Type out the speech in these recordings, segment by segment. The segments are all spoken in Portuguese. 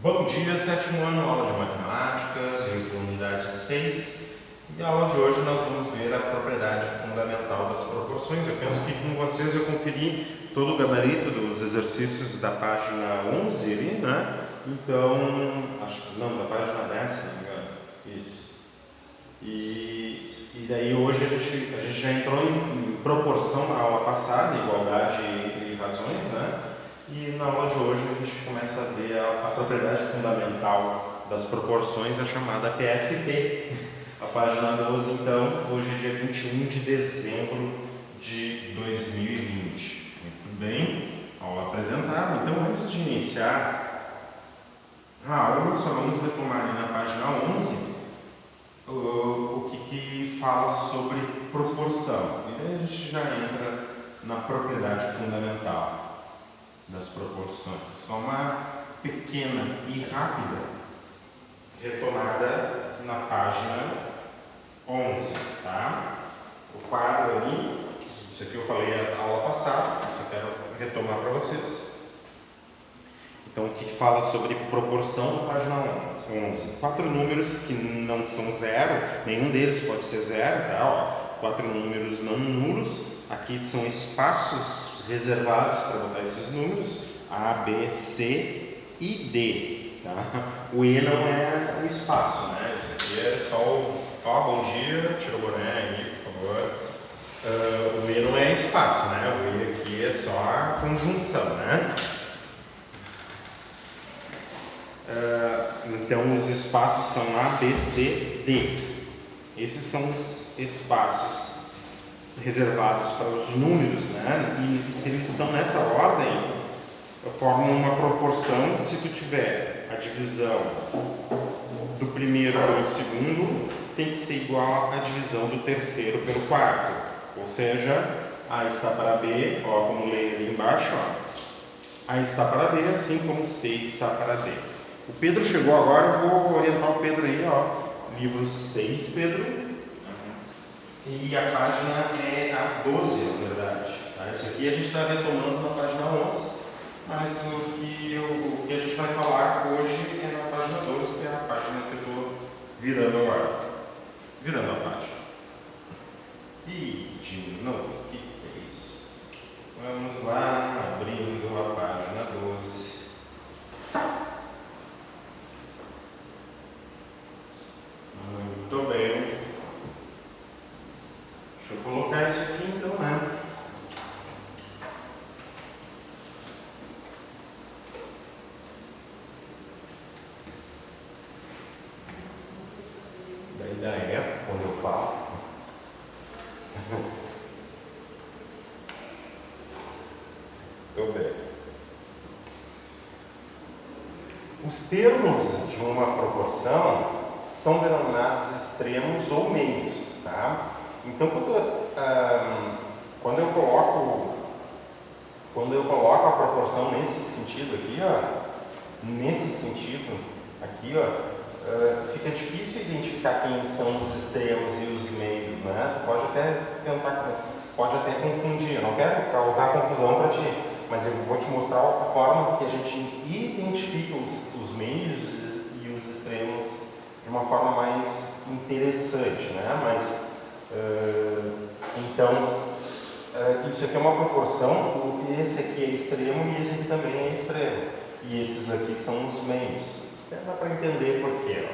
Bom dia, sétimo ano, aula de matemática, livro da unidade 6. E a aula de hoje nós vamos ver a propriedade fundamental das proporções. Eu penso que com vocês eu conferi todo o gabarito dos exercícios da página 11 ali, né? Então, acho que não, da página 10, se não me engano. Isso. E daí hoje a gente já entrou em proporção na aula passada, igualdade entre razões, né? E na aula de hoje a gente começa a ver a propriedade fundamental das proporções, a chamada PFP. A página 12, então, hoje é dia 21 de dezembro de 2020. Muito bem, aula apresentada. Então, antes de iniciar a aula, só vamos retomar ali na página 11 o que fala sobre proporção. E daí a gente já entra na propriedade fundamental das proporções. Só uma pequena e rápida retomada na página 11, tá? O quadro ali, isso aqui eu falei na aula passada, só quero retomar para vocês. Então, o que fala sobre proporção na página 11? 4 números que não são zero, nenhum deles pode ser zero, tá? 4 números não nulos. Aqui são espaços reservados para botar esses números, A, B, C e D, tá? O E não é o espaço, né? Isso aqui é só o... bom dia, tira o boné aí, por favor. O E não é espaço, né? O E aqui é só a conjunção, né? Então, os espaços são A, B, C, D. Esses são os espaços reservados para os números, né? E se eles estão nessa ordem, formam uma proporção. Se tu tiver a divisão do primeiro pelo segundo, tem que ser igual à divisão do terceiro pelo quarto. Ou seja, A está para B, ó, como leio ali embaixo, ó. A está para D, assim como C está para D. O Pedro chegou agora, eu vou orientar o Pedro aí, ó. Livro 6, Pedro. E a página é a 12, na verdade. Tá? Isso aqui a gente está retomando na página 11, mas o que a gente vai falar hoje é na página 12, que é a página que eu estou virando agora. Virando a página. E de novo, o que é isso? Vamos lá, abrindo a página 12. Muito bem. Deixa eu colocar isso aqui então, né? Da época, quando eu falo. Muito bem. Os termos de uma proporção são denominados extremos ou meios, tá? Então, quando eu coloco a proporção nesse sentido aqui, ó, fica difícil identificar quem são os extremos e os meios, né? Pode até confundir. Eu não quero causar confusão para ti, mas eu vou te mostrar a forma que a gente identifica os meios e os extremos de uma forma mais interessante, né? Mas então, isso aqui é uma proporção, esse aqui é extremo e esse aqui também é extremo. E esses aqui são os meios. Dá para entender por quê.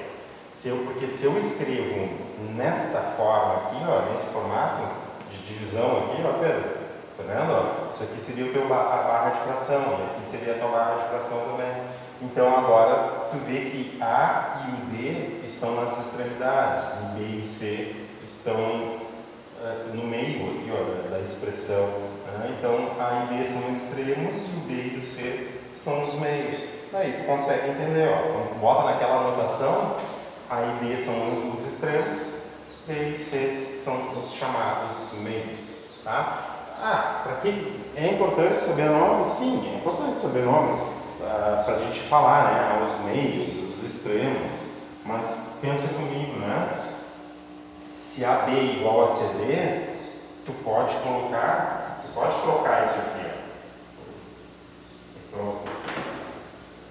Porque se eu escrevo nesta forma aqui, ó, nesse formato de divisão aqui, ó, Pedro, tá vendo? Ó? Isso aqui seria a barra de fração, e aqui seria a tua barra de fração também. Então agora tu vê que A e o D estão nas extremidades, e B e C estão no meio aqui, ó, da expressão. Né? Então A e D são os extremos e o B e o C são os meios. Aí tu consegue entender, ó, quando tu bota naquela anotação, A e D são os extremos, B e C são os chamados meios, tá? Para que é importante saber nome? Sim, é importante saber nome para a gente falar, né, os meios, os extremos, mas pensa comigo, né? Se AB é igual a CD, tu pode trocar isso aqui, ó.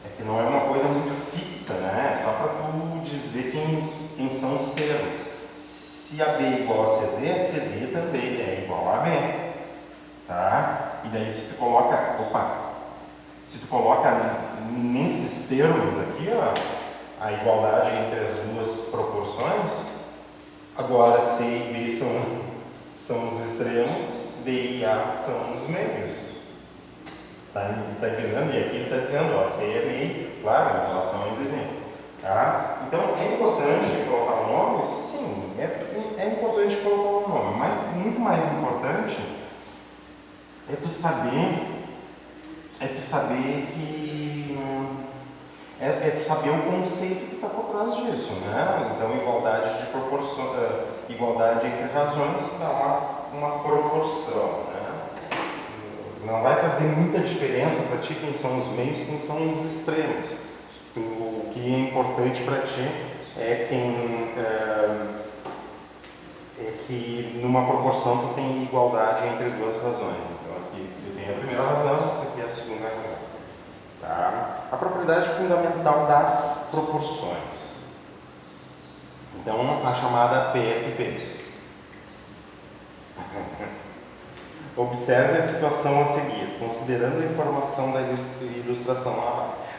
É que não é uma coisa muito dizer quem são os termos. Se AB é igual a CD, CD também é igual a AB. Tá? E daí se tu coloca nesses termos aqui, ó, a igualdade entre as duas proporções, agora C e D são os extremos, D e A são os meios. Tá entendendo? E aqui ele está dizendo, ó, C é meio, claro, em relação a Z. Tá? Então é importante colocar o nome? Sim, é importante colocar o nome, mas muito mais importante é tu saber que tu saber o conceito que está por trás disso, né? Então igualdade de proporção, igualdade entre razões dá uma proporção, né? Não vai fazer muita diferença para ti quem são os meios, quem são os extremos. O que é importante para ti é que numa proporção tu tem igualdade entre duas razões. Então aqui eu tenho a primeira razão, essa aqui é a segunda razão. Tá? A propriedade fundamental das proporções. Então a chamada PFP. Observe a situação a seguir, considerando a informação da ilustração abaixo.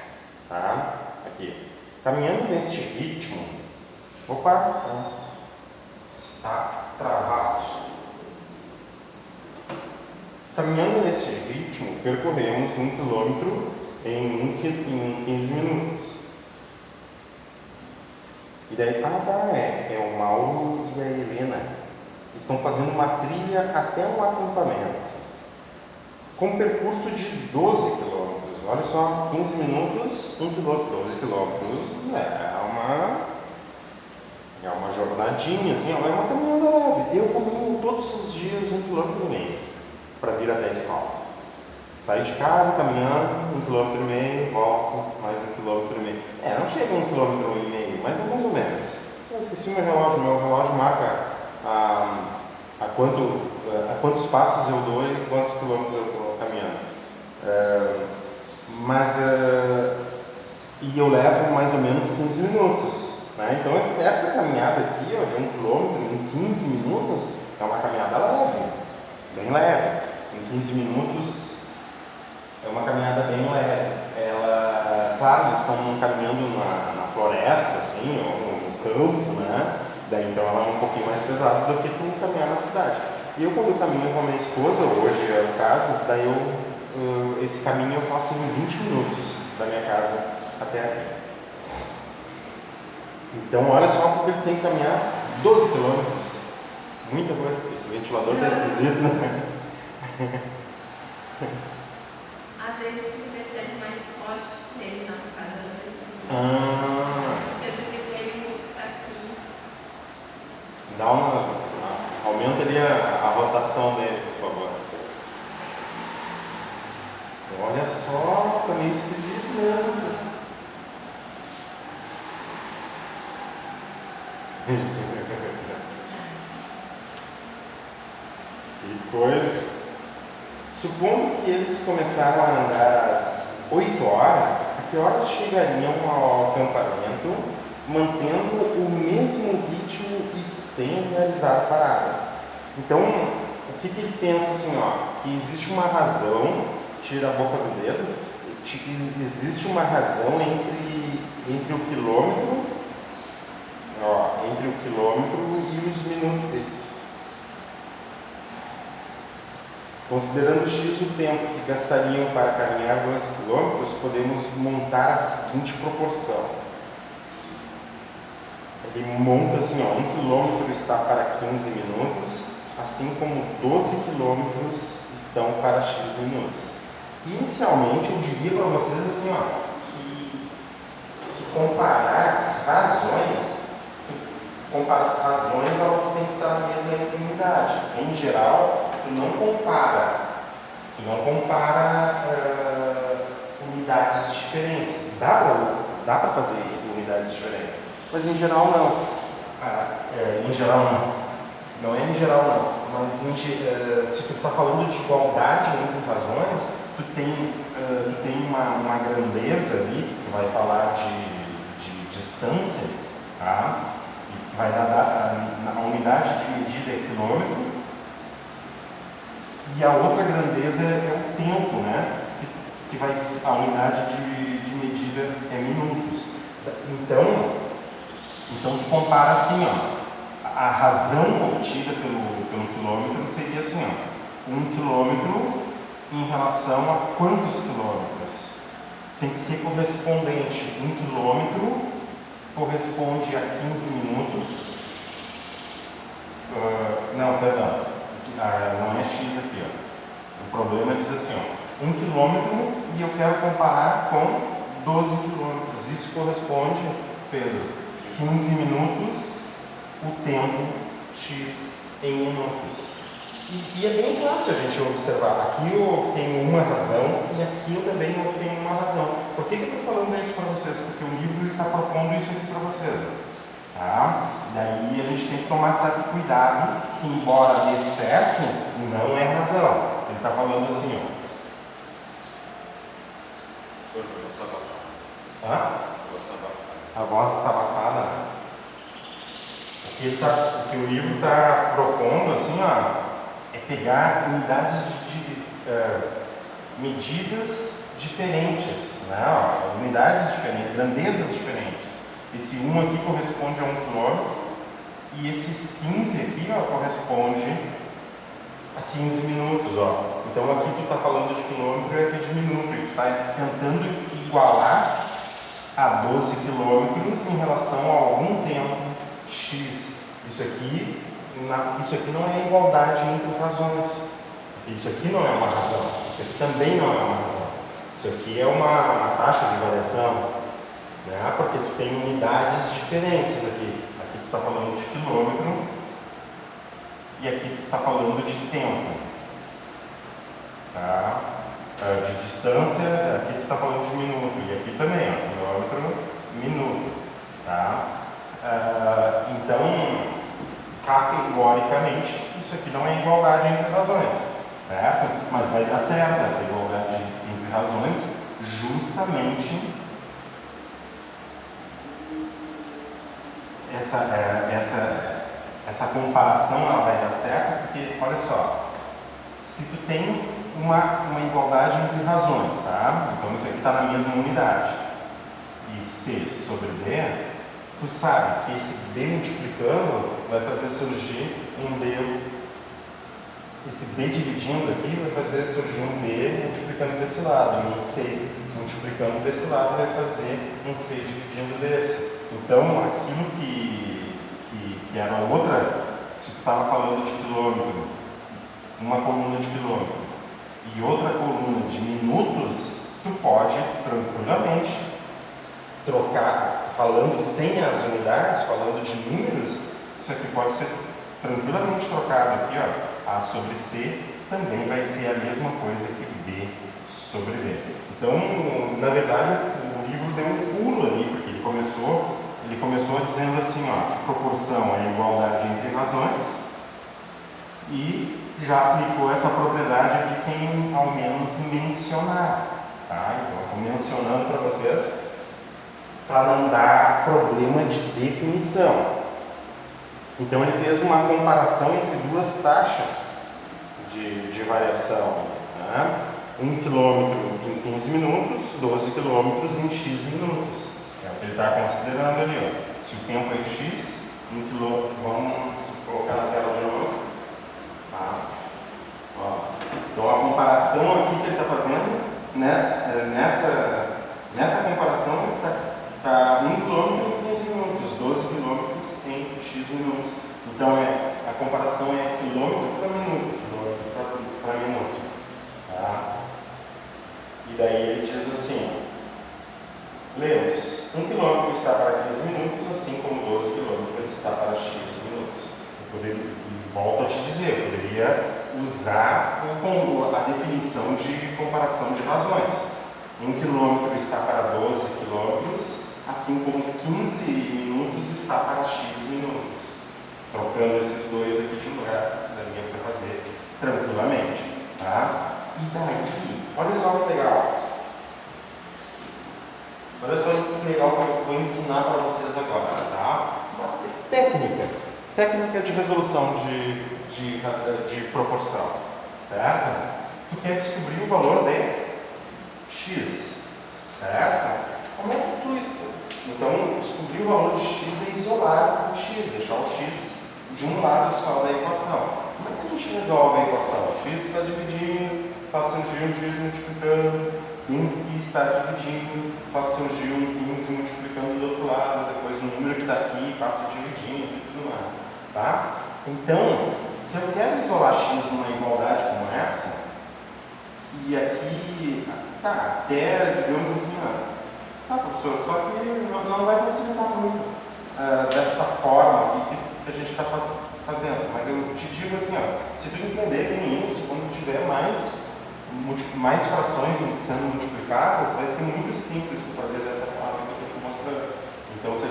Tá? Aqui. Caminhando neste ritmo. Está travado. Caminhando neste ritmo, percorremos 1 km em 15 minutos. E daí, é o Mauro e a Helena. Estão fazendo uma trilha até um acampamento. Com percurso de 12 km. Olha só, 15 minutos, 1 km, 12 km. É uma jornadinha, assim, é uma caminhada leve. Eu caminho todos os dias 1,5 km para vir até a escola. Saio de casa caminhando 1,5 km, volto mais 1,5 km. Não chega a 1,5 km, mas é mais ou menos. Eu esqueci meu relógio marca a quantos passos eu dou e quantos quilômetros eu estou caminhando. E eu levo mais ou menos 15 minutos. Né? Então essa caminhada aqui, ó, de 1 km em 15 minutos é uma caminhada leve, bem leve. Em 15 minutos é uma caminhada bem leve. Claro, eles estão caminhando na floresta, assim, ou no campo, né? Daí então ela é um pouquinho mais pesada do que tu caminhar na cidade. E eu, quando eu caminho com a minha esposa, hoje é o caso, daí esse caminho eu faço em 20 minutos da minha casa até aqui. Então, olha só porque eles têm que caminhar 12 quilômetros. Muita coisa. Esse ventilador está esquisito, né? Às vezes, se deixar ele mais forte, ele não fica dando assim. Eu fico ele muito fraquinho. Aumenta ali a rotação dele, por favor. Olha só, tá meio esquisito mesmo. Que coisa. Supondo que eles começaram a andar às 8 horas, a que horas chegariam ao acampamento, mantendo o mesmo ritmo e sem realizar paradas? Então, o que ele pensa assim, ó, que existe uma razão, tira a boca do dedo, existe uma razão entre o quilômetro, entre o quilômetro e os minutos dele. Considerando X o tempo que gastariam para caminhar 12 km, podemos montar a seguinte proporção. Ele monta assim, 1 km está para 15 minutos, assim como 12 km estão para X minutos. Inicialmente, eu diria para vocês assim, que comparar razões, elas têm que estar na mesma unidade. Em geral, tu não compara unidades diferentes. Dá para fazer unidades diferentes, mas em geral não. Em geral não. Não é em geral não, mas se tu está falando de igualdade entre razões, tu tem uma grandeza ali, que tu vai falar de distância, tá? E vai dar a unidade de medida é quilômetro, e a outra grandeza é o tempo, né? Que vai, a unidade de medida é minutos. Então tu compara assim, ó, a razão obtida pelo quilômetro seria assim, ó, 1 quilômetro em relação a quantos quilômetros? Tem que ser correspondente. 1 quilômetro corresponde a 15 minutos. Não, perdão. Não é X aqui, ó. O problema é dizer assim, ó, 1 quilômetro e eu quero comparar com 12 quilômetros. Isso corresponde, Pedro, 15 minutos, o tempo X em minutos. E é bem fácil a gente observar. Aqui eu tenho uma razão e aqui eu também tenho uma razão. Por que eu estou falando isso para vocês? Porque o livro está propondo isso aqui para vocês. Tá? Daí a gente tem que tomar certo cuidado, que embora dê certo, não é razão. Ele está falando assim, ó. A voz está abafada, né? O que o livro está propondo, assim, ó, é pegar unidades de medidas diferentes, né? Ó, unidades diferentes, grandezas diferentes. Esse 1 aqui corresponde a 1 quilômetro e esses 15 aqui, ó, corresponde a 15 minutos, ó. Então aqui tu está falando de quilômetro e aqui de minuto, e tu está tentando igualar a 12 quilômetros em relação a algum tempo X. Isso aqui não é igualdade entre razões. Isso aqui não é uma razão. Isso aqui também não é uma razão. Isso aqui é uma taxa de variação, né? Porque tu tem unidades diferentes aqui. Aqui tu está falando de quilômetro e aqui tu está falando de tempo. Tá? De distância, aqui tu está falando de minuto. E aqui também, ó, quilômetro, minuto. Tá? Então, categoricamente, isso aqui não é igualdade entre razões, certo? Mas vai dar certo essa igualdade entre razões, justamente essa comparação ela vai dar certo, porque, olha só, se tu tem uma igualdade entre razões, tá? Então isso aqui está na mesma unidade, e C sobre D, tu sabe que esse D multiplicando vai fazer surgir um D. Esse B dividindo aqui vai fazer surgir um B multiplicando desse lado. E um C multiplicando desse lado vai fazer um C dividindo desse. Então, aquilo que era outra, se tu estava falando de quilômetro, uma coluna de quilômetro e outra coluna de minutos, tu pode tranquilamente trocar, falando sem as unidades, falando de números, isso aqui pode ser tranquilamente trocado aqui, ó. A sobre C também vai ser a mesma coisa que B sobre D. Então, na verdade, o livro deu um pulo ali, porque ele começou dizendo assim, ó, que proporção é a igualdade entre razões, e já aplicou essa propriedade aqui sem ao menos mencionar, tá? Então, eu estou mencionando para vocês para não dar problema de definição. Então ele fez uma comparação entre duas taxas de variação, né? 1 quilômetro em 15 minutos, 12 quilômetros em X minutos. É o que ele está considerando ali, ó. Se o tempo é X, 1 quilômetro, vamos colocar na tela de novo. Tá? Ó. Então a comparação aqui que ele está fazendo, né? Nessa comparação está 1 quilômetro em 15 minutos, 12 quilômetros em X minutos. Então a comparação é quilômetro para minuto, Tá? E daí ele diz assim, lemos, 1 quilômetro está para 15 minutos, assim como 12 quilômetros está para X minutos. Volto a te dizer, eu poderia usar a definição de comparação de razões. 1 quilômetro está para 12 quilômetros, assim como 15 minutos está para X minutos. Trocando esses dois aqui de lugar, daria para fazer tranquilamente. Tá? E daí, olha só que legal. Olha só que legal que eu vou ensinar para vocês agora, tá? Uma técnica. Técnica de resolução de proporção, certo? Tu quer descobrir o valor de x, certo? Como é que tu... Então, descobrir o valor de x é isolar o x, deixar o x de um lado só da equação. Como é que a gente resolve a equação? O x está dividindo, faz surgir um x multiplicando, 15 que está dividindo, faz surgir um 15 multiplicando do outro lado, depois o número que está aqui passa dividindo e tudo mais. Tá? Então, se eu quero isolar x numa igualdade como essa, e aqui, tá, até, digamos assim, ó, tá, professor, só que não vai facilitar muito desta forma aqui que a gente está fazendo. Mas eu te digo assim, ó, se tu entender bem isso, quando tiver mais frações sendo multiplicadas, vai ser muito simples tu fazer dessa forma que eu estou te mostrando. Então, se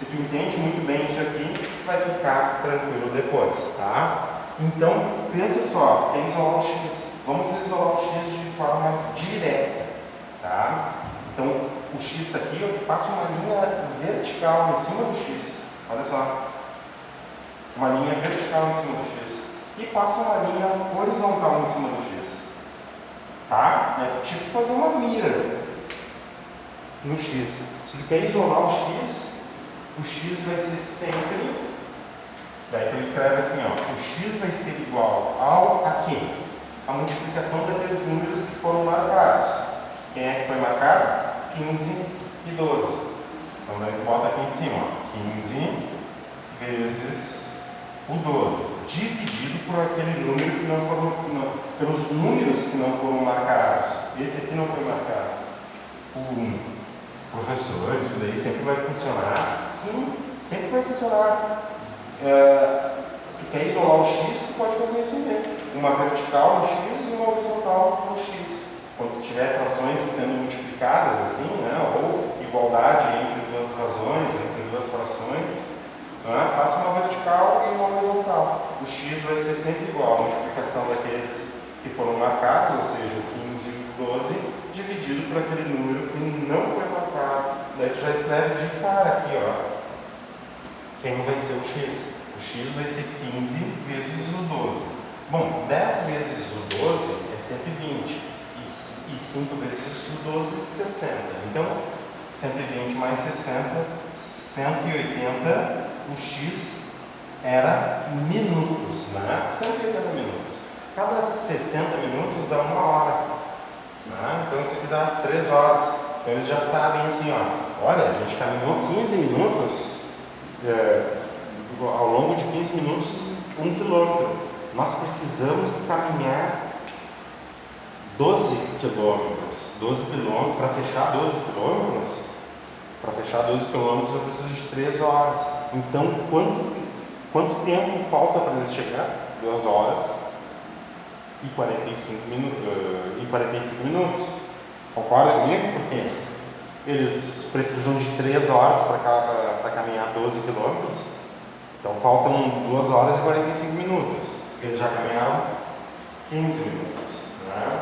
tu entende muito bem isso aqui, vai ficar tranquilo depois, tá? Então, pensa só, quer isolar o x? Vamos isolar o x de forma direta, tá? Então, o x está aqui, eu passo uma linha vertical em cima do x. Olha só. Uma linha vertical em cima do x. E passa uma linha horizontal em cima do x. Tá? É tipo fazer uma mira no x. Se tu quer isolar o x vai ser sempre... Daí tu escreve assim, ó, o x vai ser igual ao a quê? A multiplicação daqueles números que foram marcados. Quem é que foi marcado? 15 e 12. Então, daí bota aqui em cima, ó, 15 vezes o 12, dividido por aquele número que não foram, pelos números que não foram marcados. Esse aqui não foi marcado. O professor, isso daí sempre vai funcionar? Sim, sempre vai funcionar. Tu quer isolar o x, tu pode fazer isso mesmo. Uma vertical no x e uma horizontal no x. Quando tiver frações sendo multiplicadas assim, né, ou igualdade entre duas razões, entre duas frações, né, passa uma vertical e uma horizontal. O x vai ser sempre igual à multiplicação daqueles que foram marcados, ou seja, o 15 e o 12, dividido por aquele número que não foi marcado. Daí tu já escreve de cara aqui, ó, quem vai ser o x. O x vai ser 15 vezes o 12. Bom, 10 vezes o 12 é 120. E 5 vezes o 12, 60. Então, 120 mais 60, 180. O x era minutos, né? 180 minutos. Cada 60 minutos dá 1 hora. Né? Então, isso aqui dá 3 horas. Então, eles já sabem assim, ó, olha, a gente caminhou 15 minutos, ao longo de 15 minutos, 1 quilômetro. Nós precisamos caminhar 12 quilômetros. 12 quilômetros, para fechar 12 quilômetros, eu preciso de 3 horas. Então, quanto tempo falta para eles chegar? 2 horas e 45 minutos. Concorda comigo? Porque eles precisam de 3 horas para caminhar 12 quilômetros. Então, faltam 2 horas e 45 minutos. Eles já caminharam 15 minutos. Né?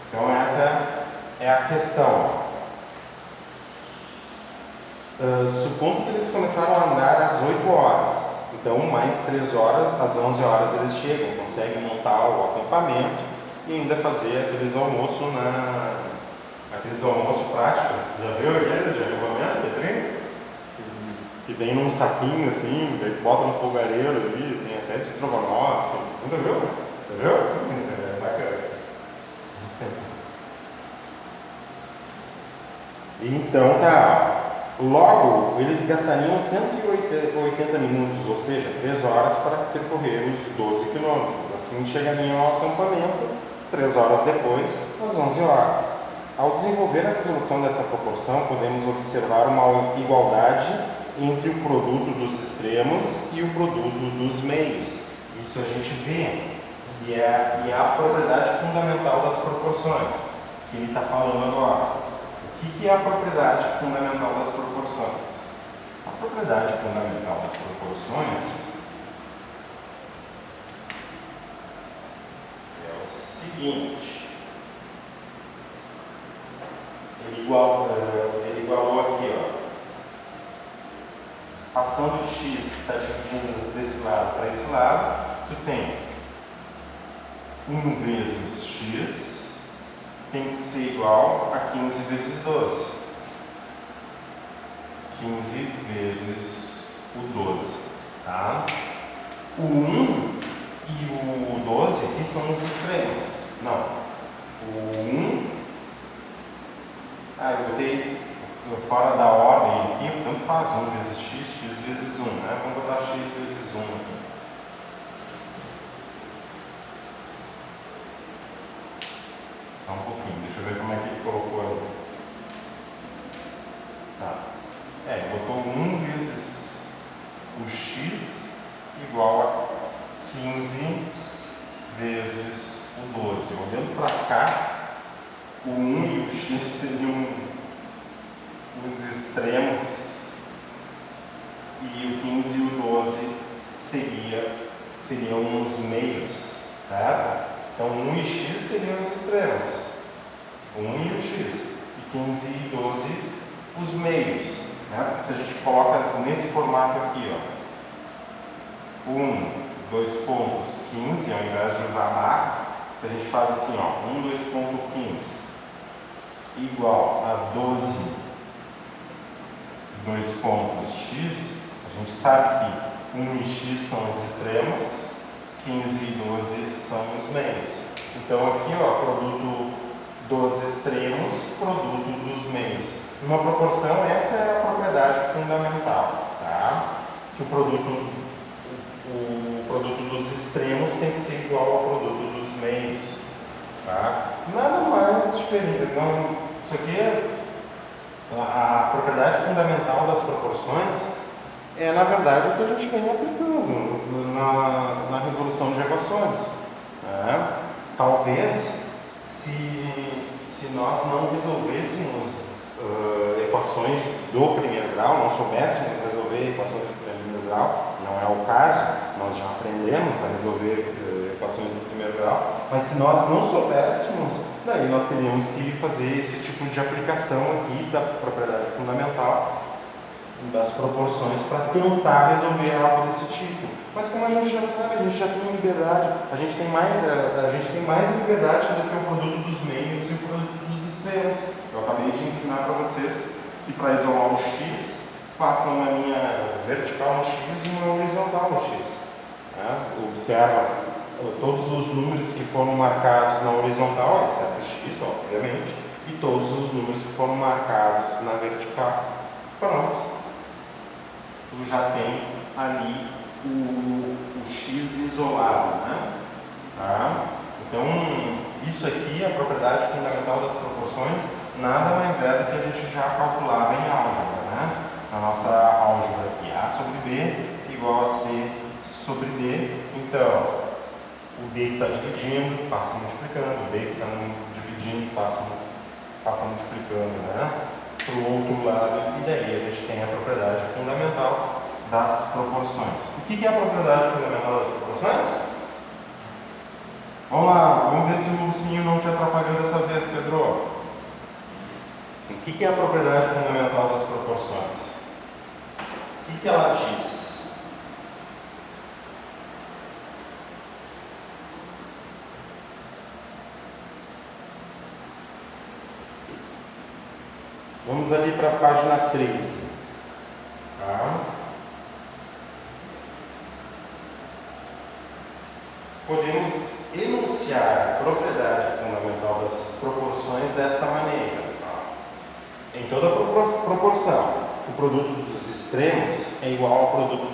Então, essa é a questão. Supondo que eles começaram a andar às 8 horas. Então, mais 3 horas, às 11 horas eles chegam, conseguem montar o acampamento e ainda fazer aqueles almoços práticos. Já viu aqueles de acampamento, de treino? Que vem num saquinho assim, bota no fogareiro ali, tem até de estrogonofe. Nunca viu? Já viu? É bacana. Então tá. Logo, eles gastariam 180 minutos, ou seja, 3 horas para percorrer os 12 quilômetros. Assim chegariam ao acampamento 3 horas depois, às 11 horas. Ao desenvolver a resolução dessa proporção, podemos observar uma igualdade entre o produto dos extremos e o produto dos meios. Isso a gente vê, e é a propriedade fundamental das proporções, que ele está falando agora. O que é a propriedade fundamental das proporções? A propriedade fundamental das proporções é o seguinte: ele igual passando o x, está dividindo desse lado para esse lado, tu tem 1 vezes x tem que ser igual a 15 vezes 12. 15 vezes o 12, tá? O 1 e o 12 aqui são os extremos. Não. O 1... eu botei fora da ordem aqui, tanto faz 1 vezes x, x vezes 1, né? Vamos botar x vezes 1 aqui. Só um pouquinho, deixa eu ver como é que ele colocou ali. Tá. Ele botou 1 vezes o x igual a 15 vezes o 12. Olhando para cá, o 1 e o x seriam os extremos e o 15 e o 12 seriam os meios, certo? Então 1 e x seriam os extremos, 1 e o x, e 15 e 12 os meios, né? Se a gente coloca nesse formato aqui, ó, 1, 2 pontos, 15, ao invés de usar barra, se a gente faz assim, ó, 1, 2 ponto 15 igual a 12, 2 pontos x, a gente sabe que 1 e x são os extremos, 15 e 12 são os meios. Então aqui, ó, produto dos extremos, produto dos meios. Numa proporção, essa é a propriedade fundamental, tá? Que o produto dos extremos tem que ser igual ao produto dos meios, tá? Nada mais diferente. Não, isso aqui é a propriedade fundamental das proporções. É, na verdade, o que a gente vem aplicando na resolução de equações, né? Talvez, se nós não resolvêssemos equações do primeiro grau, não soubéssemos resolver equações do primeiro grau, não é o caso, nós já aprendemos a resolver equações do primeiro grau, mas se nós não soubéssemos, daí nós teríamos que fazer esse tipo de aplicação aqui da propriedade fundamental das proporções para tentar resolver algo desse tipo. Mas como a gente já sabe, a gente já tem liberdade, a gente tem mais liberdade do que o produto dos meios e o produto dos extremos. Eu acabei de ensinar para vocês que para isolar o x, passa uma linha vertical no x e uma horizontal no x. Observa todos os números que foram marcados na horizontal, exceto o x, obviamente, e todos os números que foram marcados na vertical. Pronto. Tu já tem ali o x isolado, né? Tá? Então, isso aqui, a propriedade fundamental das proporções, nada mais é do que a gente já calculava em álgebra, né? Na nossa álgebra aqui, A sobre B igual a C sobre D. Então, o D que está dividindo, passa multiplicando, o D que está dividindo, passa multiplicando, né? Para o outro lado, e daí a gente tem a propriedade fundamental das proporções. O que é a propriedade fundamental das proporções? Vamos lá, vamos ver se o ursinho não te atrapalhou dessa vez, Pedro. O que é a propriedade fundamental das proporções? O que ela diz? Vamos ali para a página 13. Tá? Podemos enunciar a propriedade fundamental das proporções desta maneira. Tá? Em toda proporção, o produto dos extremos é igual ao produto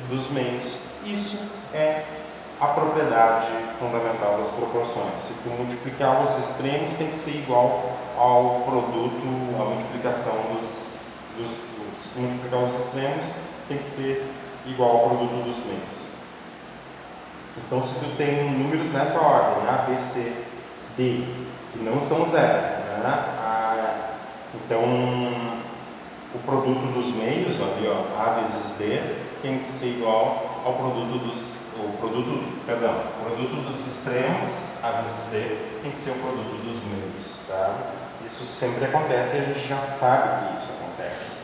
dos meios. Isso é a propriedade fundamental das proporções. Se tu multiplicar os extremos, tem que ser igual ao produto, a multiplicação se multiplicar os extremos, tem que ser igual ao produto dos meios. Então, se tu tem números nessa ordem, A, B, C, D, que não são zero, né? Então, o produto dos meios, ali, ó, A vezes D, tem que ser igual ao produto dos extremos, A vezes D, tem que ser o produto dos meios, tá? Isso sempre acontece e a gente já sabe que isso acontece.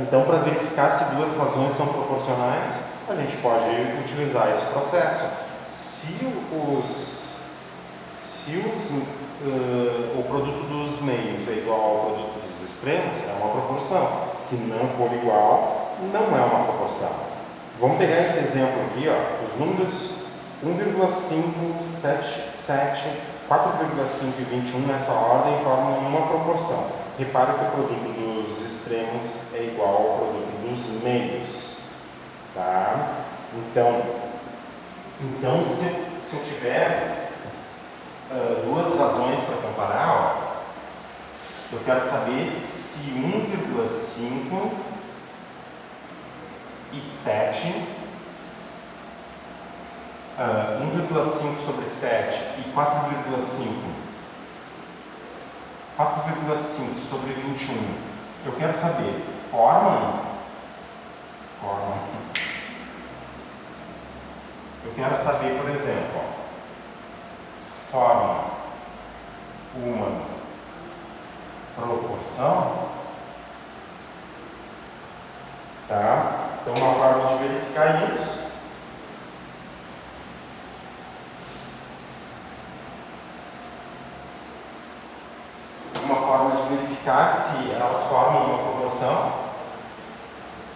Então, para verificar se duas razões são proporcionais, a gente pode utilizar esse processo. Se o produto dos meios é igual ao produto dos extremos, é uma proporção. Se não for igual, não é uma proporção. Vamos pegar esse exemplo aqui, ó, os números 1,5, 7, 4,5 e 21 nessa ordem formam uma proporção. Repare que o produto dos extremos é igual ao produto dos meios. Tá? Então se eu tiver duas razões para comparar, ó, eu quero saber se 1,5 e 7, 1,5 sobre 7 e 4,5 sobre 21, eu quero saber, formam. Eu quero saber, por exemplo, forma uma proporção, tá? Então, uma forma de verificar isso se elas formam uma proporção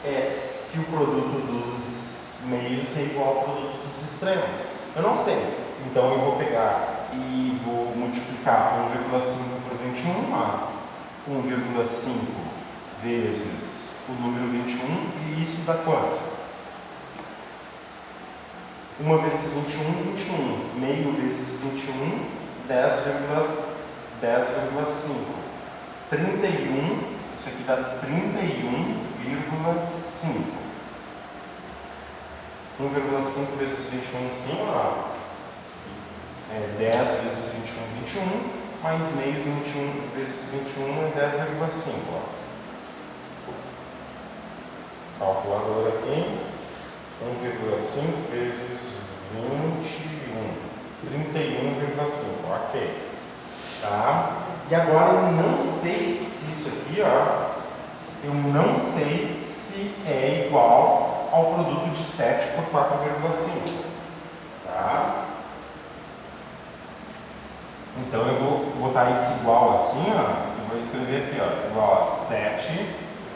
é se o produto dos meios é igual ao produto dos extremos. Eu não sei, então eu vou pegar e vou multiplicar 1,5 por 21, 1,5 vezes o número 21, e isso dá quanto? 1 vezes 21, 21. Meio vezes 21, 10,5. 31, isso aqui dá 31,5. 1,5 vezes 21, sim ou não? 10 vezes 21, 21, mais meio 21 vezes 21 é 10,5. Calculador aqui, 1,5 vezes 21, 31,5, ok. Tá? E agora eu não sei se isso aqui, ó, eu não sei se é igual ao produto de 7 por 4,5. Tá? Então eu vou botar esse igual assim, ó, e vou escrever aqui, ó, igual a 7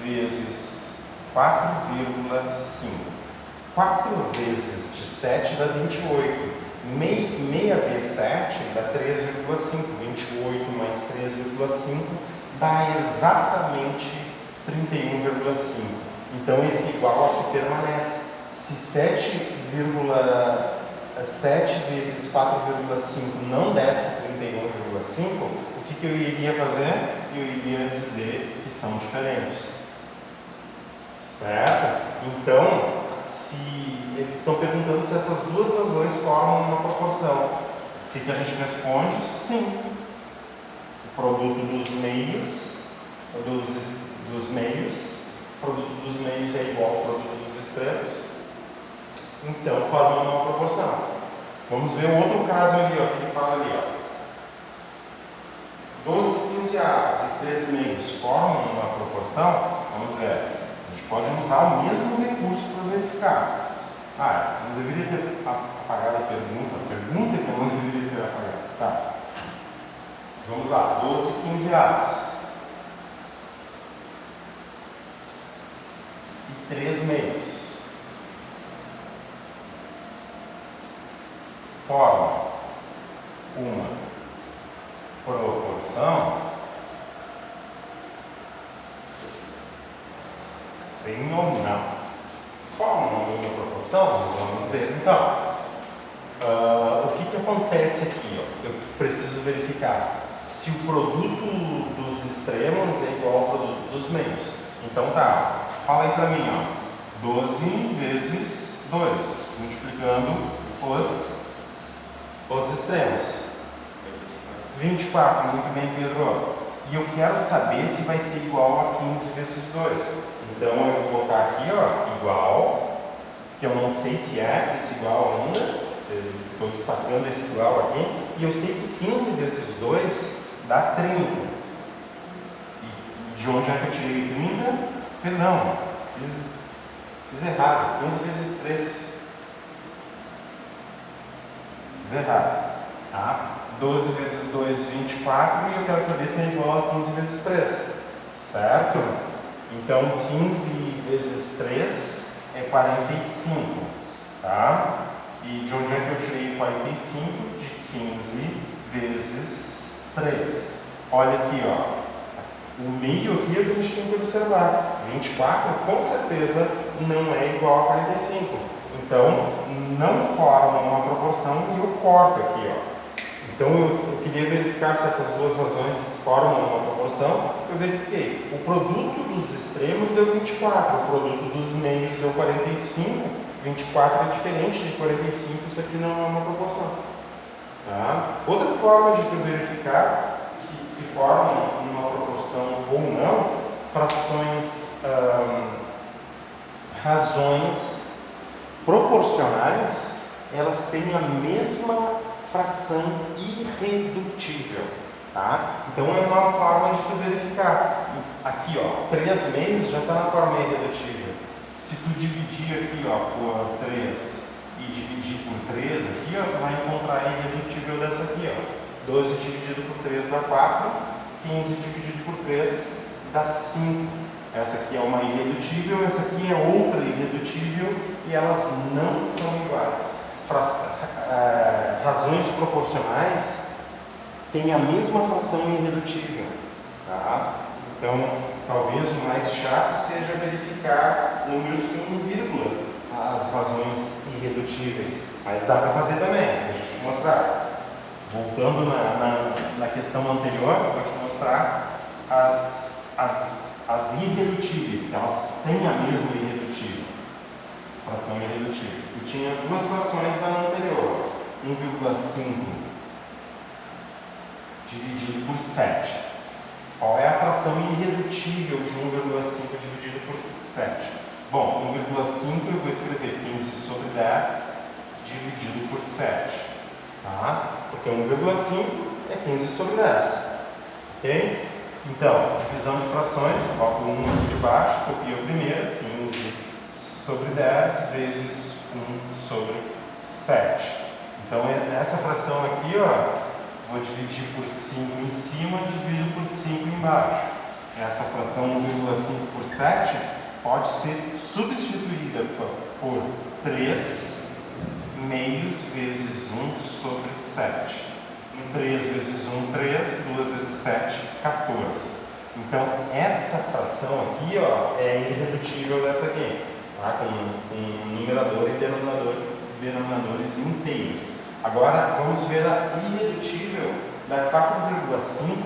vezes 4,5. 4 vezes de 7 dá 28. Meia vezes 7 dá 3,5. 28 mais 3,5 dá exatamente 31,5. Então esse igual aqui permanece. Se 7 vezes 4,5 não desse 31,5, o que eu iria fazer? Eu iria dizer que são diferentes. Certo? Então, se eles estão perguntando se essas duas razões formam uma proporção, o que a gente responde? Sim. O produto dos meios, o produto dos meios é igual ao produto dos extremos, então formam uma proporção. Vamos ver um outro caso ali, ó, que ele fala ali, ó. 12 quinzeavos e 3 meios formam uma proporção? Vamos ver. A gente pode usar o mesmo recurso para verificar. Não deveria ter apagado a pergunta. A pergunta é que eu não deveria ter apagado. Tá. Vamos lá. 12 quinzeavos. E 3 meios. Formam uma proporção? Sim ou não? Formam uma proporção? Vamos ver então. O que acontece aqui? Ó? Eu preciso verificar se o produto dos extremos é igual ao produto dos meios. Então tá, fala aí pra mim, ó. 12 vezes 2, multiplicando os extremos. 24, muito bem, Pedro. E eu quero saber se vai ser igual a 15 vezes 2. Então eu vou botar aqui, ó, igual, que eu não sei se é esse igual ainda, estou destacando esse igual aqui, e eu sei que 15 vezes 2 dá 30. E de onde é que eu tirei 30? Perdão, fiz errado. 15 vezes 3. Fiz errado. Tá? 12 vezes 2, 24. E eu quero saber se é igual a 15 vezes 3. Certo? Então, 15 vezes 3 é 45. Tá? E de onde é que eu tirei 45? De 15 vezes 3. Olha aqui, ó. O meio aqui é que a gente tem que observar. 24 com certeza não é igual a 45. Então, não forma uma proporção e eu corto aqui, ó. Então, eu queria verificar se essas duas razões formam uma proporção. Eu verifiquei. O produto dos extremos deu 24. O produto dos meios deu 45. 24 é diferente de 45. Isso aqui não é uma proporção. Tá? Outra forma de tu verificar que se formam uma proporção ou não, razões proporcionais, elas têm a mesma fração irredutível, tá? Então é uma forma de tu verificar. Aqui, ó, 3 meios já está na forma irredutível. Se tu dividir aqui, ó, por 3 e dividir por 3 aqui, ó, tu vai encontrar a irredutível dessa aqui, ó. 12 dividido por 3 dá 4, 15 dividido por 3 dá 5. Essa aqui é uma irredutível, essa aqui é outra irredutível e elas não são iguais. Razões proporcionais têm a mesma fração irredutível. Tá? Então, talvez o mais chato seja verificar números com vírgula, as razões irredutíveis. Mas dá para fazer também, deixa eu te mostrar. Voltando na questão anterior, eu vou te mostrar as irredutíveis, que elas têm a mesma irredutível, fração irredutível. Eu tinha duas frações da anterior, 1,5 dividido por 7. Qual é a fração irredutível de 1,5 dividido por 7? Bom, 1,5 eu vou escrever 15 sobre 10 dividido por 7. Tá? Porque 1,5 é 15 sobre 10. Ok? Então, divisão de frações, coloco 1 aqui de baixo, copio o primeiro, 15 sobre 10 vezes 1 sobre 7. Então, essa fração aqui, ó, vou dividir por 5 em cima, divido por 5 embaixo. Essa fração 1,5 por 7 pode ser substituída por 3 meios vezes 1 sobre 7. 3 vezes 1, 3, 2 vezes 7, 14. Então, essa fração aqui, ó, é irredutível dessa aqui, tá? Com numerador e denominadores inteiros. Agora, vamos ver a irredutível da 4,5